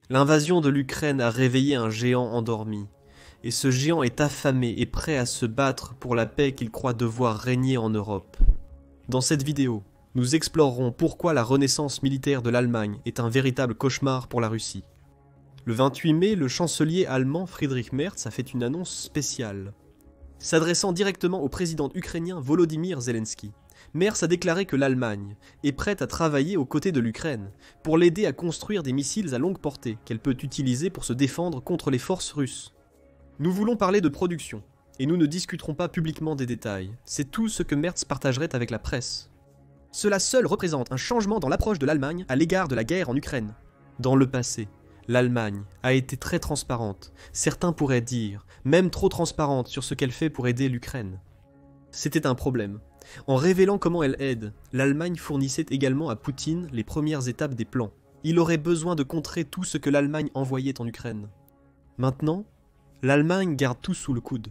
L'invasion de l'Ukraine a réveillé un géant endormi, et ce géant est affamé et prêt à se battre pour la paix qu'il croit devoir régner en Europe. Dans cette vidéo, nous explorerons pourquoi la renaissance militaire de l'Allemagne est un véritable cauchemar pour la Russie. Le 28 mai, le chancelier allemand Friedrich Merz a fait une annonce spéciale. S'adressant directement au président ukrainien Volodymyr Zelensky, Merz a déclaré que l'Allemagne est prête à travailler aux côtés de l'Ukraine pour l'aider à construire des missiles à longue portée qu'elle peut utiliser pour se défendre contre les forces russes. Nous voulons parler de production, et nous ne discuterons pas publiquement des détails. C'est tout ce que Merz partagerait avec la presse. Cela seul représente un changement dans l'approche de l'Allemagne à l'égard de la guerre en Ukraine. Dans le passé, l'Allemagne a été très transparente, certains pourraient dire, même trop transparente sur ce qu'elle fait pour aider l'Ukraine. C'était un problème. En révélant comment elle aide, l'Allemagne fournissait également à Poutine les premières étapes des plans. Il aurait besoin de contrer tout ce que l'Allemagne envoyait en Ukraine. Maintenant, l'Allemagne garde tout sous le coude.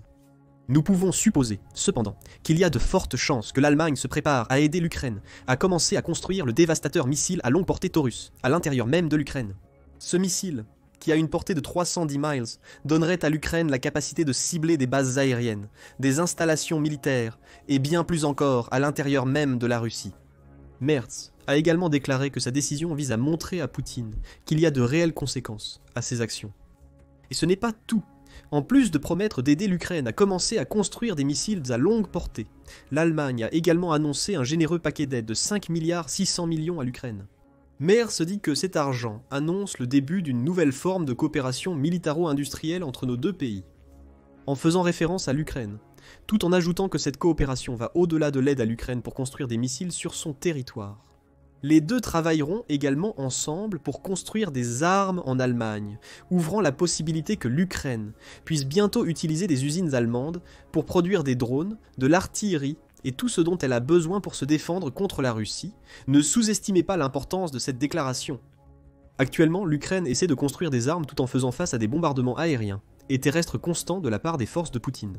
Nous pouvons supposer, cependant, qu'il y a de fortes chances que l'Allemagne se prépare à aider l'Ukraine à commencer à construire le dévastateur missile à longue portée Taurus, à l'intérieur même de l'Ukraine. Ce missile, qui a une portée de 310 miles, donnerait à l'Ukraine la capacité de cibler des bases aériennes, des installations militaires, et bien plus encore à l'intérieur même de la Russie. Merz a également déclaré que sa décision vise à montrer à Poutine qu'il y a de réelles conséquences à ses actions. Et ce n'est pas tout. En plus de promettre d'aider l'Ukraine à commencer à construire des missiles à longue portée, l'Allemagne a également annoncé un généreux paquet d'aide de 5 milliards 600 millions à l'Ukraine. Merz dit que cet argent annonce le début d'une nouvelle forme de coopération militaro-industrielle entre nos deux pays, en faisant référence à l'Ukraine, tout en ajoutant que cette coopération va au-delà de l'aide à l'Ukraine pour construire des missiles sur son territoire. Les deux travailleront également ensemble pour construire des armes en Allemagne, ouvrant la possibilité que l'Ukraine puisse bientôt utiliser des usines allemandes pour produire des drones, de l'artillerie et tout ce dont elle a besoin pour se défendre contre la Russie. Ne sous-estimez pas l'importance de cette déclaration. Actuellement, l'Ukraine essaie de construire des armes tout en faisant face à des bombardements aériens et terrestres constants de la part des forces de Poutine.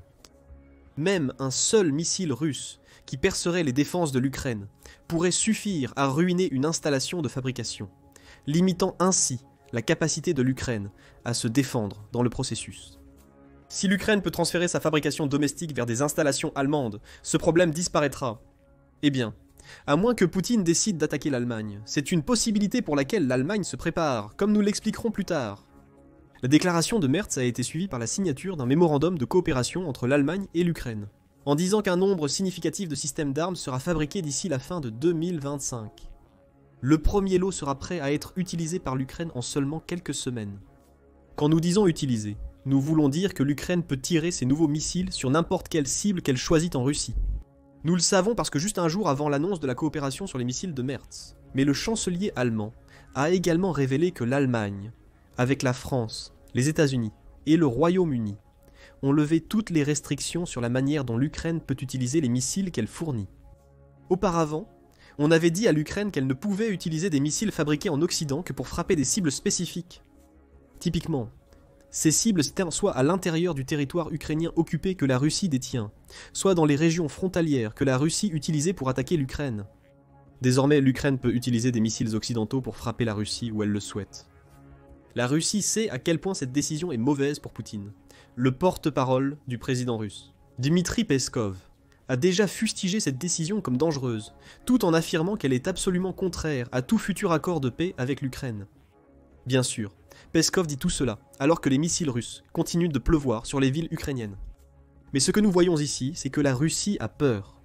Même un seul missile russe qui percerait les défenses de l'Ukraine pourrait suffire à ruiner une installation de fabrication, limitant ainsi la capacité de l'Ukraine à se défendre dans le processus. Si l'Ukraine peut transférer sa fabrication domestique vers des installations allemandes, ce problème disparaîtra. Eh bien, à moins que Poutine décide d'attaquer l'Allemagne, c'est une possibilité pour laquelle l'Allemagne se prépare, comme nous l'expliquerons plus tard. La déclaration de Merz a été suivie par la signature d'un mémorandum de coopération entre l'Allemagne et l'Ukraine, en disant qu'un nombre significatif de systèmes d'armes sera fabriqué d'ici la fin de 2025. Le premier lot sera prêt à être utilisé par l'Ukraine en seulement quelques semaines. Quand nous disons utiliser, nous voulons dire que l'Ukraine peut tirer ses nouveaux missiles sur n'importe quelle cible qu'elle choisit en Russie. Nous le savons parce que juste un jour avant l'annonce de la coopération sur les missiles de Merz, mais le chancelier allemand a également révélé que l'Allemagne, avec la France, les États-Unis et le Royaume-Uni, ont levé toutes les restrictions sur la manière dont l'Ukraine peut utiliser les missiles qu'elle fournit. Auparavant, on avait dit à l'Ukraine qu'elle ne pouvait utiliser des missiles fabriqués en Occident que pour frapper des cibles spécifiques. Typiquement, ces cibles étaient soit à l'intérieur du territoire ukrainien occupé que la Russie détient, soit dans les régions frontalières que la Russie utilisait pour attaquer l'Ukraine. Désormais, l'Ukraine peut utiliser des missiles occidentaux pour frapper la Russie où elle le souhaite. La Russie sait à quel point cette décision est mauvaise pour Poutine. Le porte-parole du président russe, Dmitri Peskov, a déjà fustigé cette décision comme dangereuse, tout en affirmant qu'elle est absolument contraire à tout futur accord de paix avec l'Ukraine. Bien sûr, Peskov dit tout cela, alors que les missiles russes continuent de pleuvoir sur les villes ukrainiennes. Mais ce que nous voyons ici, c'est que la Russie a peur.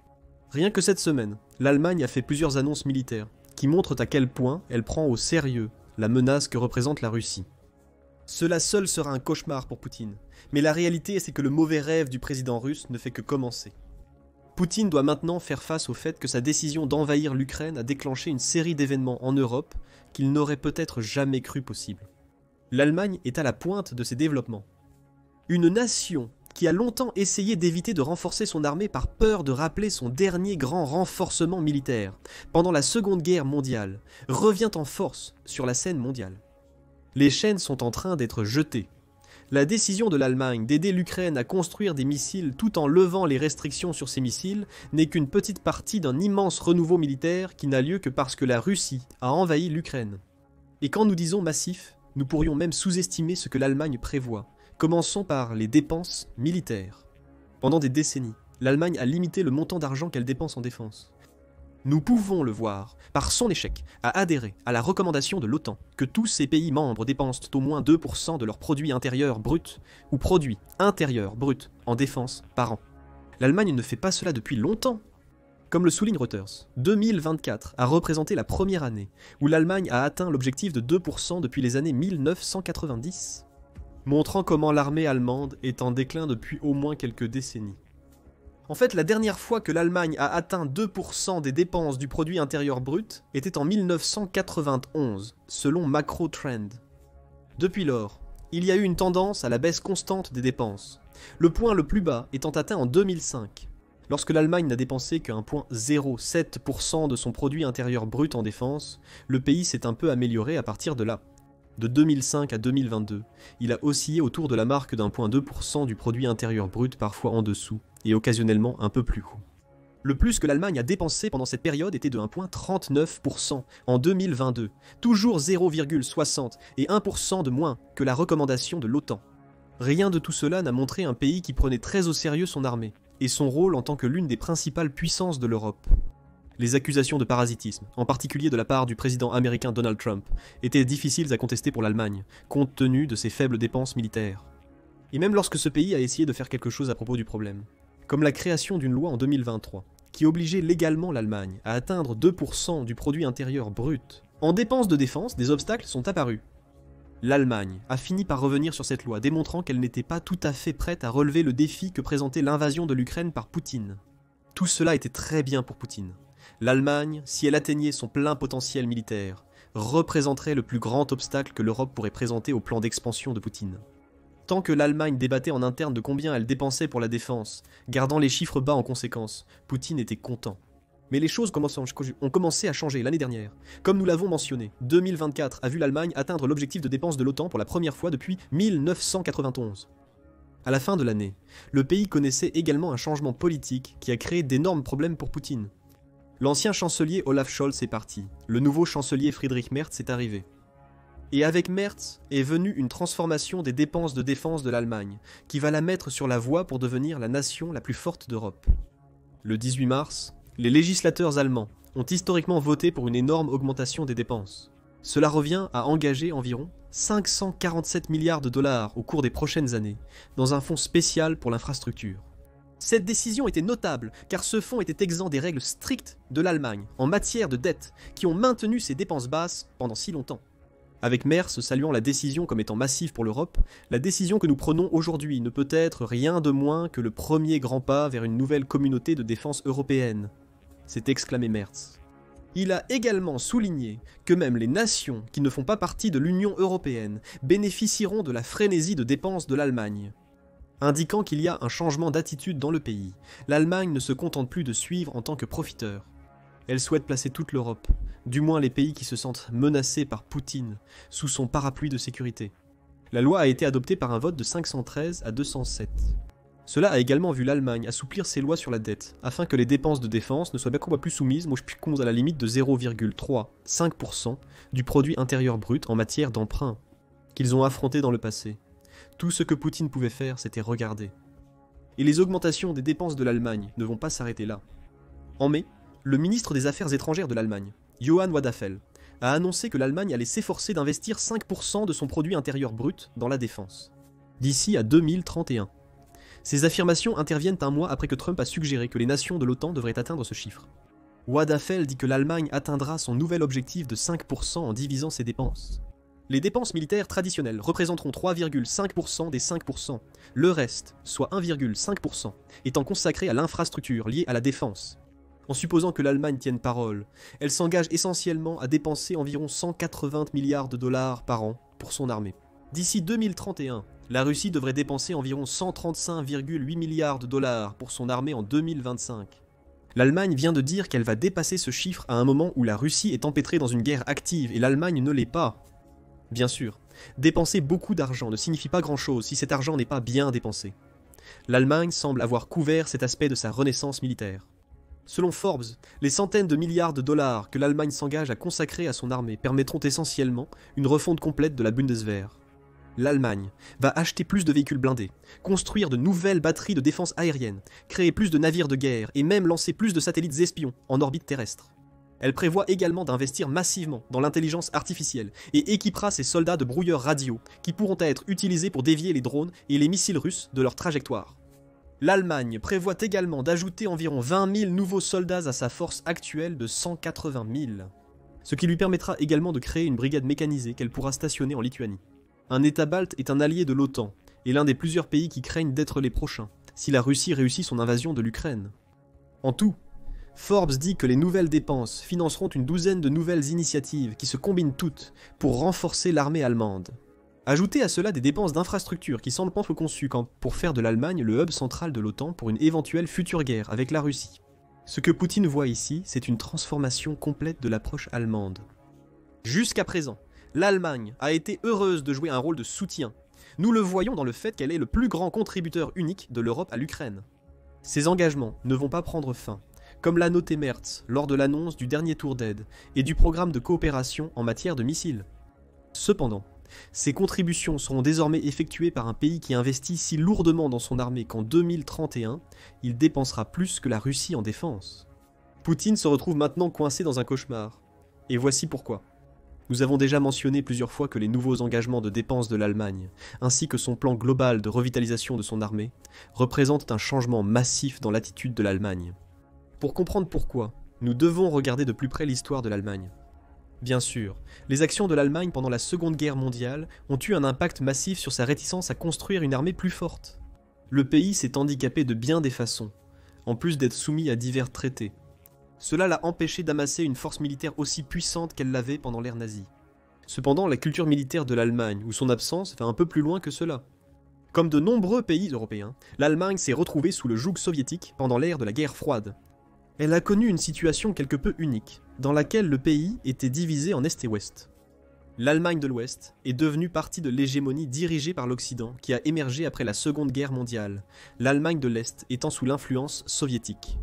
Rien que cette semaine, l'Allemagne a fait plusieurs annonces militaires, qui montrent à quel point elle prend au sérieux la menace que représente la Russie. Cela seul sera un cauchemar pour Poutine, mais la réalité c'est que le mauvais rêve du président russe ne fait que commencer. Poutine doit maintenant faire face au fait que sa décision d'envahir l'Ukraine a déclenché une série d'événements en Europe qu'il n'aurait peut-être jamais cru possible. L'Allemagne est à la pointe de ces développements. Une nation qui a longtemps essayé d'éviter de renforcer son armée par peur de rappeler son dernier grand renforcement militaire pendant la Seconde Guerre mondiale, revient en force sur la scène mondiale. Les chaînes sont en train d'être jetées. La décision de l'Allemagne d'aider l'Ukraine à construire des missiles tout en levant les restrictions sur ces missiles n'est qu'une petite partie d'un immense renouveau militaire qui n'a lieu que parce que la Russie a envahi l'Ukraine. Et quand nous disons massif, Nous pourrions même sous-estimer ce que l'Allemagne prévoit. Commençons par les dépenses militaires. Pendant des décennies, l'Allemagne a limité le montant d'argent qu'elle dépense en défense. Nous pouvons le voir par son échec à adhérer à la recommandation de l'OTAN que tous ses pays membres dépensent au moins 2% de leur produit intérieur brut ou produit intérieur brut en défense par an. L'Allemagne ne fait pas cela depuis longtemps. Comme le souligne Reuters, 2024 a représenté la première année où l'Allemagne a atteint l'objectif de 2% depuis les années 1990, montrant comment l'armée allemande est en déclin depuis au moins quelques décennies. En fait, la dernière fois que l'Allemagne a atteint 2% des dépenses du produit intérieur brut était en 1991, selon Macro Trend. Depuis lors, il y a eu une tendance à la baisse constante des dépenses, le point le plus bas étant atteint en 2005, lorsque l'Allemagne n'a dépensé qu'un 0,07% de son produit intérieur brut en défense. Le pays s'est un peu amélioré à partir de là. De 2005 à 2022, il a oscillé autour de la marque d'un 0,2% du produit intérieur brut, parfois en dessous, et occasionnellement un peu plus haut. Le plus que l'Allemagne a dépensé pendant cette période était de 1,39% en 2022, toujours 0,60 et 1% de moins que la recommandation de l'OTAN. Rien de tout cela n'a montré un pays qui prenait très au sérieux son armée, et son rôle en tant que l'une des principales puissances de l'Europe. Les accusations de parasitisme, en particulier de la part du président américain Donald Trump, étaient difficiles à contester pour l'Allemagne, compte tenu de ses faibles dépenses militaires. Et même lorsque ce pays a essayé de faire quelque chose à propos du problème, comme la création d'une loi en 2023, qui obligeait légalement l'Allemagne à atteindre 2% du produit intérieur brut. En dépenses de défense, des obstacles sont apparus. L'Allemagne a fini par revenir sur cette loi, démontrant qu'elle n'était pas tout à fait prête à relever le défi que présentait l'invasion de l'Ukraine par Poutine. Tout cela était très bien pour Poutine. L'Allemagne, si elle atteignait son plein potentiel militaire, représenterait le plus grand obstacle que l'Europe pourrait présenter au plan d'expansion de Poutine. Tant que l'Allemagne débattait en interne de combien elle dépensait pour la défense, gardant les chiffres bas en conséquence, Poutine était content. Mais les choses ont commencé à changer l'année dernière. Comme nous l'avons mentionné, 2024 a vu l'Allemagne atteindre l'objectif de dépenses de l'OTAN pour la première fois depuis 1991. À la fin de l'année, le pays connaissait également un changement politique qui a créé d'énormes problèmes pour Poutine. L'ancien chancelier Olaf Scholz est parti, le nouveau chancelier Friedrich Merz est arrivé. Et avec Merz est venue une transformation des dépenses de défense de l'Allemagne, qui va la mettre sur la voie pour devenir la nation la plus forte d'Europe. Le 18 mars, les législateurs allemands ont historiquement voté pour une énorme augmentation des dépenses. Cela revient à engager environ 547 milliards de dollars au cours des prochaines années, dans un fonds spécial pour l'infrastructure. Cette décision était notable, car ce fonds était exempt des règles strictes de l'Allemagne en matière de dette, qui ont maintenu ses dépenses basses pendant si longtemps. Avec Merz saluant la décision comme étant massive pour l'Europe, la décision que nous prenons aujourd'hui ne peut être rien de moins que le premier grand pas vers une nouvelle communauté de défense européenne, s'est exclamé Merz. Il a également souligné que même les nations qui ne font pas partie de l'Union européenne bénéficieront de la frénésie de dépenses de l'Allemagne, indiquant qu'il y a un changement d'attitude dans le pays. L'Allemagne ne se contente plus de suivre en tant que profiteur. Elle souhaite placer toute l'Europe, du moins les pays qui se sentent menacés par Poutine, sous son parapluie de sécurité. La loi a été adoptée par un vote de 513 à 207. Cela a également vu l'Allemagne assouplir ses lois sur la dette, afin que les dépenses de défense ne soient pas plus soumises à la limite de 0,35% du produit intérieur brut en matière d'emprunt, qu'ils ont affronté dans le passé. Tout ce que Poutine pouvait faire, c'était regarder. Et les augmentations des dépenses de l'Allemagne ne vont pas s'arrêter là. En mai, le ministre des Affaires étrangères de l'Allemagne, Johann Wadafel, a annoncé que l'Allemagne allait s'efforcer d'investir 5% de son produit intérieur brut dans la défense, d'ici à 2031. Ces affirmations interviennent un mois après que Trump a suggéré que les nations de l'OTAN devraient atteindre ce chiffre. Wadafel dit que l'Allemagne atteindra son nouvel objectif de 5% en divisant ses dépenses. Les dépenses militaires traditionnelles représenteront 3,5% des 5%, le reste, soit 1,5%, étant consacré à l'infrastructure liée à la défense. En supposant que l'Allemagne tienne parole, elle s'engage essentiellement à dépenser environ 180 milliards de dollars par an pour son armée. D'ici 2031, la Russie devrait dépenser environ 135,8 milliards de dollars pour son armée en 2025. L'Allemagne vient de dire qu'elle va dépasser ce chiffre à un moment où la Russie est empêtrée dans une guerre active et l'Allemagne ne l'est pas. Bien sûr, dépenser beaucoup d'argent ne signifie pas grand-chose si cet argent n'est pas bien dépensé. L'Allemagne semble avoir couvert cet aspect de sa renaissance militaire. Selon Forbes, les centaines de milliards de dollars que l'Allemagne s'engage à consacrer à son armée permettront essentiellement une refonte complète de la Bundeswehr. L'Allemagne va acheter plus de véhicules blindés, construire de nouvelles batteries de défense aérienne, créer plus de navires de guerre et même lancer plus de satellites espions en orbite terrestre. Elle prévoit également d'investir massivement dans l'intelligence artificielle et équipera ses soldats de brouilleurs radio qui pourront être utilisés pour dévier les drones et les missiles russes de leur trajectoire. L'Allemagne prévoit également d'ajouter environ 20 000 nouveaux soldats à sa force actuelle de 180 000, ce qui lui permettra également de créer une brigade mécanisée qu'elle pourra stationner en Lituanie. Un État balte est un allié de l'OTAN et l'un des plusieurs pays qui craignent d'être les prochains si la Russie réussit son invasion de l'Ukraine. En tout, Forbes dit que les nouvelles dépenses financeront une douzaine de nouvelles initiatives qui se combinent toutes pour renforcer l'armée allemande. Ajoutez à cela des dépenses d'infrastructures qui semblent être conçues pour faire de l'Allemagne le hub central de l'OTAN pour une éventuelle future guerre avec la Russie. Ce que Poutine voit ici, c'est une transformation complète de l'approche allemande. Jusqu'à présent, l'Allemagne a été heureuse de jouer un rôle de soutien. Nous le voyons dans le fait qu'elle est le plus grand contributeur unique de l'Europe à l'Ukraine. Ces engagements ne vont pas prendre fin, comme l'a noté Merz lors de l'annonce du dernier tour d'aide et du programme de coopération en matière de missiles. Cependant, ces contributions seront désormais effectuées par un pays qui investit si lourdement dans son armée qu'en 2031, il dépensera plus que la Russie en défense. Poutine se retrouve maintenant coincé dans un cauchemar. Et voici pourquoi. Nous avons déjà mentionné plusieurs fois que les nouveaux engagements de dépenses de l'Allemagne, ainsi que son plan global de revitalisation de son armée, représentent un changement massif dans l'attitude de l'Allemagne. Pour comprendre pourquoi, nous devons regarder de plus près l'histoire de l'Allemagne. Bien sûr, les actions de l'Allemagne pendant la Seconde Guerre mondiale ont eu un impact massif sur sa réticence à construire une armée plus forte. Le pays s'est handicapé de bien des façons, en plus d'être soumis à divers traités. Cela l'a empêché d'amasser une force militaire aussi puissante qu'elle l'avait pendant l'ère nazie. Cependant, la culture militaire de l'Allemagne, ou son absence, va un peu plus loin que cela. Comme de nombreux pays européens, l'Allemagne s'est retrouvée sous le joug soviétique pendant l'ère de la guerre froide. Elle a connu une situation quelque peu unique, dans laquelle le pays était divisé en Est et Ouest. L'Allemagne de l'Ouest est devenue partie de l'hégémonie dirigée par l'Occident qui a émergé après la Seconde Guerre mondiale, l'Allemagne de l'Est étant sous l'influence soviétique.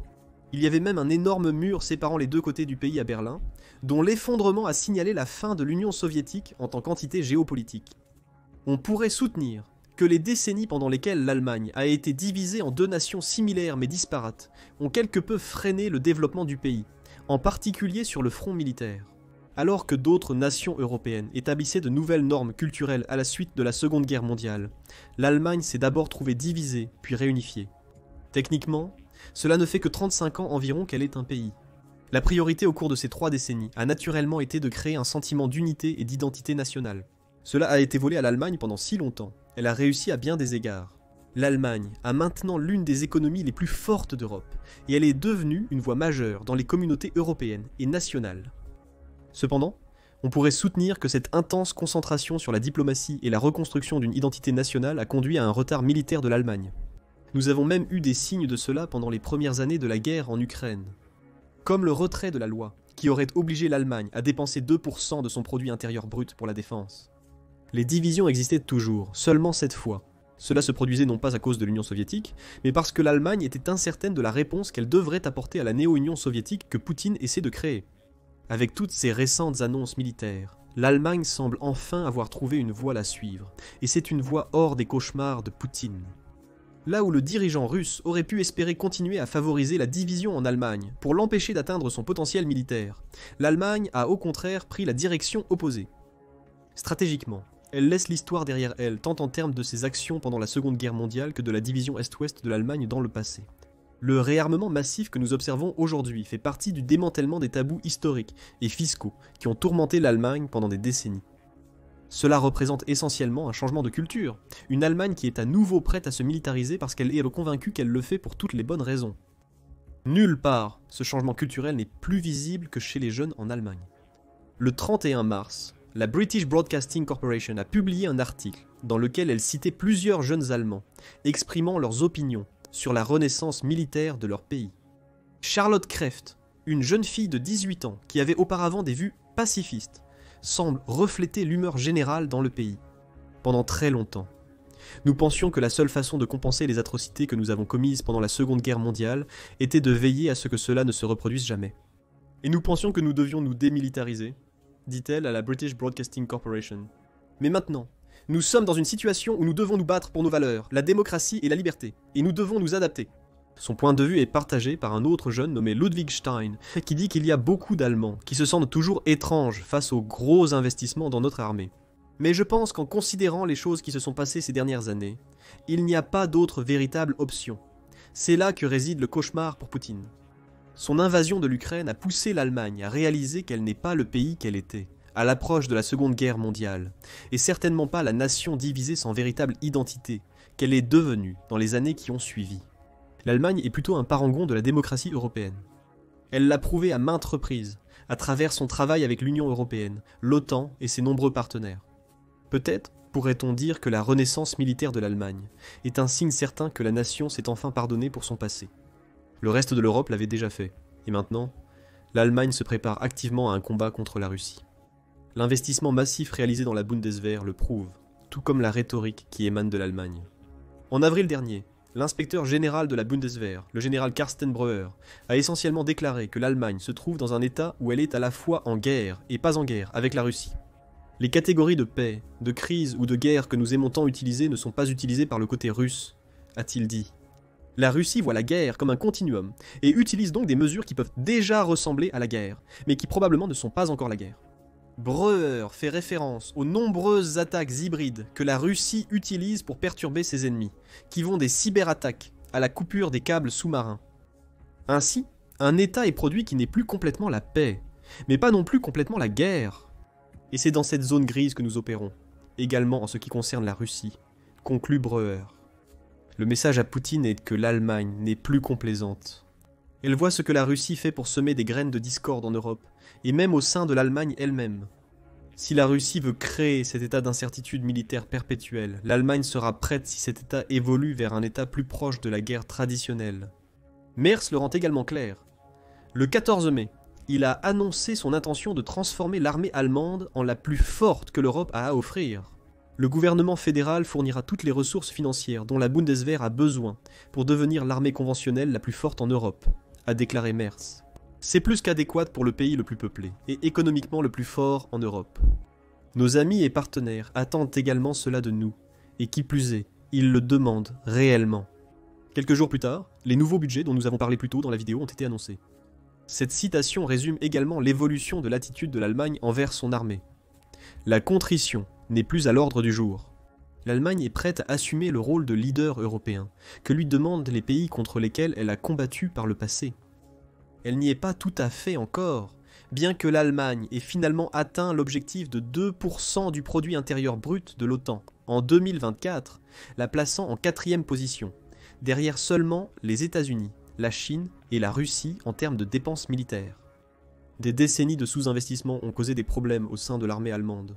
Il y avait même un énorme mur séparant les deux côtés du pays à Berlin, dont l'effondrement a signalé la fin de l'Union soviétique en tant qu'entité géopolitique. On pourrait soutenir que les décennies pendant lesquelles l'Allemagne a été divisée en deux nations similaires mais disparates ont quelque peu freiné le développement du pays, en particulier sur le front militaire. Alors que d'autres nations européennes établissaient de nouvelles normes culturelles à la suite de la Seconde Guerre mondiale, l'Allemagne s'est d'abord trouvée divisée puis réunifiée. Techniquement, cela ne fait que 35 ans environ qu'elle est un pays. La priorité au cours de ces 3 décennies a naturellement été de créer un sentiment d'unité et d'identité nationale. Cela a été volé à l'Allemagne pendant si longtemps. Elle a réussi à bien des égards. L'Allemagne a maintenant l'une des économies les plus fortes d'Europe, et elle est devenue une voix majeure dans les communautés européennes et nationales. Cependant, on pourrait soutenir que cette intense concentration sur la diplomatie et la reconstruction d'une identité nationale a conduit à un retard militaire de l'Allemagne. Nous avons même eu des signes de cela pendant les premières années de la guerre en Ukraine. Comme le retrait de la loi, qui aurait obligé l'Allemagne à dépenser 2% de son produit intérieur brut pour la défense. Les divisions existaient toujours, seulement cette fois. Cela se produisait non pas à cause de l'Union soviétique, mais parce que l'Allemagne était incertaine de la réponse qu'elle devrait apporter à la néo-Union soviétique que Poutine essaie de créer. Avec toutes ces récentes annonces militaires, l'Allemagne semble enfin avoir trouvé une voie à suivre, et c'est une voie hors des cauchemars de Poutine. Là où le dirigeant russe aurait pu espérer continuer à favoriser la division en Allemagne pour l'empêcher d'atteindre son potentiel militaire, l'Allemagne a au contraire pris la direction opposée. Stratégiquement, elle laisse l'histoire derrière elle, tant en termes de ses actions pendant la Seconde Guerre mondiale que de la division Est-Ouest de l'Allemagne dans le passé. Le réarmement massif que nous observons aujourd'hui fait partie du démantèlement des tabous historiques et fiscaux qui ont tourmenté l'Allemagne pendant des décennies. Cela représente essentiellement un changement de culture, une Allemagne qui est à nouveau prête à se militariser parce qu'elle est convaincue qu'elle le fait pour toutes les bonnes raisons. Nulle part, ce changement culturel n'est plus visible que chez les jeunes en Allemagne. Le 31 mars, la British Broadcasting Corporation a publié un article dans lequel elle citait plusieurs jeunes Allemands, exprimant leurs opinions sur la renaissance militaire de leur pays. Charlotte Kreft, une jeune fille de 18 ans qui avait auparavant des vues pacifistes, semble refléter l'humeur générale dans le pays. Pendant très longtemps, Nous pensions que la seule façon de compenser les atrocités que nous avons commises pendant la Seconde Guerre mondiale était de veiller à ce que cela ne se reproduise jamais. Et nous pensions que nous devions nous démilitariser, dit-elle à la British Broadcasting Corporation. Mais maintenant, nous sommes dans une situation où nous devons nous battre pour nos valeurs, la démocratie et la liberté, et nous devons nous adapter. Son point de vue est partagé par un autre jeune nommé Ludwig Stein, qui dit qu'il y a beaucoup d'Allemands qui se sentent toujours étranges face aux gros investissements dans notre armée. Mais je pense qu'en considérant les choses qui se sont passées ces dernières années, il n'y a pas d'autre véritable option. C'est là que réside le cauchemar pour Poutine. Son invasion de l'Ukraine a poussé l'Allemagne à réaliser qu'elle n'est pas le pays qu'elle était, à l'approche de la Seconde Guerre mondiale, et certainement pas la nation divisée sans véritable identité, qu'elle est devenue dans les années qui ont suivi. L'Allemagne est plutôt un parangon de la démocratie européenne. Elle l'a prouvé à maintes reprises, à travers son travail avec l'Union européenne, l'OTAN et ses nombreux partenaires. Peut-être pourrait-on dire que la renaissance militaire de l'Allemagne est un signe certain que la nation s'est enfin pardonnée pour son passé. Le reste de l'Europe l'avait déjà fait, et maintenant, l'Allemagne se prépare activement à un combat contre la Russie. L'investissement massif réalisé dans la Bundeswehr le prouve, tout comme la rhétorique qui émane de l'Allemagne. En avril dernier, l'inspecteur général de la Bundeswehr, le général Carsten Breuer, a essentiellement déclaré que l'Allemagne se trouve dans un état où elle est à la fois en guerre et pas en guerre avec la Russie. Les catégories de paix, de crise ou de guerre que nous aimons tant utiliser ne sont pas utilisées par le côté russe, a-t-il dit. La Russie voit la guerre comme un continuum et utilise donc des mesures qui peuvent déjà ressembler à la guerre, mais qui probablement ne sont pas encore la guerre. Breuer fait référence aux nombreuses attaques hybrides que la Russie utilise pour perturber ses ennemis, qui vont des cyberattaques à la coupure des câbles sous-marins. Ainsi, un état est produit qui n'est plus complètement la paix, mais pas non plus complètement la guerre. Et c'est dans cette zone grise que nous opérons, également en ce qui concerne la Russie, conclut Breuer. Le message à Poutine est que l'Allemagne n'est plus complaisante. Elle voit ce que la Russie fait pour semer des graines de discorde en Europe, et même au sein de l'Allemagne elle-même. Si la Russie veut créer cet état d'incertitude militaire perpétuelle, l'Allemagne sera prête si cet état évolue vers un état plus proche de la guerre traditionnelle. Merz le rend également clair. Le 14 mai, il a annoncé son intention de transformer l'armée allemande en la plus forte que l'Europe a à offrir. Le gouvernement fédéral fournira toutes les ressources financières dont la Bundeswehr a besoin pour devenir l'armée conventionnelle la plus forte en Europe, a déclaré Merz. C'est plus qu'adéquat pour le pays le plus peuplé et économiquement le plus fort en Europe. Nos amis et partenaires attendent également cela de nous, et qui plus est, ils le demandent réellement. Quelques jours plus tard, les nouveaux budgets dont nous avons parlé plus tôt dans la vidéo ont été annoncés. Cette citation résume également l'évolution de l'attitude de l'Allemagne envers son armée. La contrition n'est plus à l'ordre du jour. L'Allemagne est prête à assumer le rôle de leader européen, que lui demandent les pays contre lesquels elle a combattu par le passé. Elle n'y est pas tout à fait encore, bien que l'Allemagne ait finalement atteint l'objectif de 2% du produit intérieur brut de l'OTAN en 2024, la plaçant en 4e position, derrière seulement les États-Unis, la Chine et la Russie en termes de dépenses militaires. Des décennies de sous-investissement ont causé des problèmes au sein de l'armée allemande.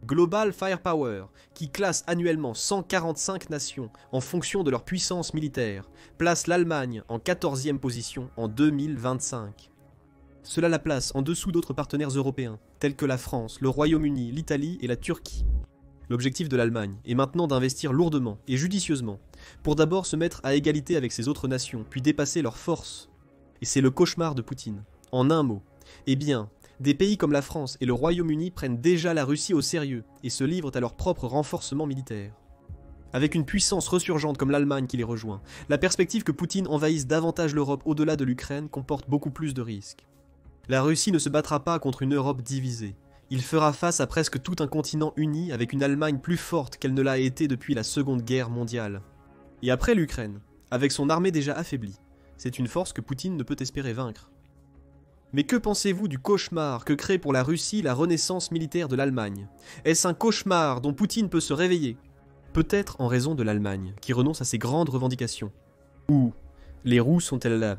Global Firepower, qui classe annuellement 145 nations en fonction de leur puissance militaire, place l'Allemagne en 14e position en 2025. Cela la place en dessous d'autres partenaires européens, tels que la France, le Royaume-Uni, l'Italie et la Turquie. L'objectif de l'Allemagne est maintenant d'investir lourdement et judicieusement, pour d'abord se mettre à égalité avec ces autres nations, puis dépasser leurs forces. Et c'est le cauchemar de Poutine. En un mot, eh bien, des pays comme la France et le Royaume-Uni prennent déjà la Russie au sérieux et se livrent à leur propre renforcement militaire. Avec une puissance ressurgente comme l'Allemagne qui les rejoint, la perspective que Poutine envahisse davantage l'Europe au-delà de l'Ukraine comporte beaucoup plus de risques. La Russie ne se battra pas contre une Europe divisée. Il fera face à presque tout un continent uni avec une Allemagne plus forte qu'elle ne l'a été depuis la Seconde Guerre mondiale. Et après l'Ukraine, avec son armée déjà affaiblie, c'est une force que Poutine ne peut espérer vaincre. Mais que pensez-vous du cauchemar que crée pour la Russie la renaissance militaire de l'Allemagne? Est-ce un cauchemar dont Poutine peut se réveiller? Peut-être en raison de l'Allemagne, qui renonce à ses grandes revendications. Ou les roues sont-elles là?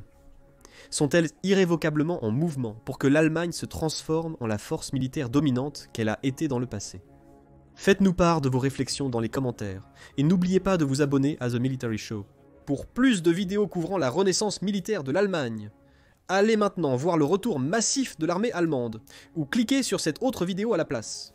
Sont-elles irrévocablement en mouvement pour que l'Allemagne se transforme en la force militaire dominante qu'elle a été dans le passé? Faites-nous part de vos réflexions dans les commentaires, et n'oubliez pas de vous abonner à The Military Show. Pour plus de vidéos couvrant la renaissance militaire de l'Allemagne, allez maintenant voir le retour massif de l'armée allemande, ou cliquez sur cette autre vidéo à la place.